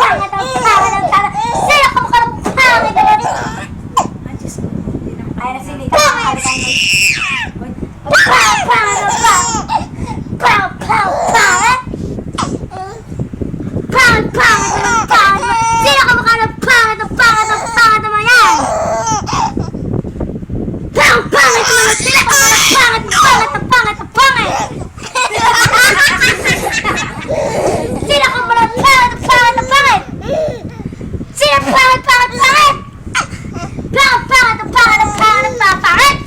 pangit ang pangit ang pangit. Sino ka mukha ng pangit naman? Ay, Diyos ko. Hindi na Ay, nasilita. Pangit! Pangit ang pangit! Pangit, pangit, pangit! Pangit, pangit ang pangit! Sino ka mukha ng pangit ang pangit ang pangit naman yan? Pangit, pangit naman! Sino ka mukha ng pangit ang pangit ang pangit ang pangit! Sino ka mukha ng pangit ang pangit ang pangit? Sino pangit, pangit, pangit? Pangit, pangit ang pangit ang pangit ang pangit!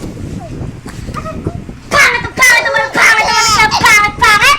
Pangit ang pangit naman ang pangit naman ang pangit, pangit!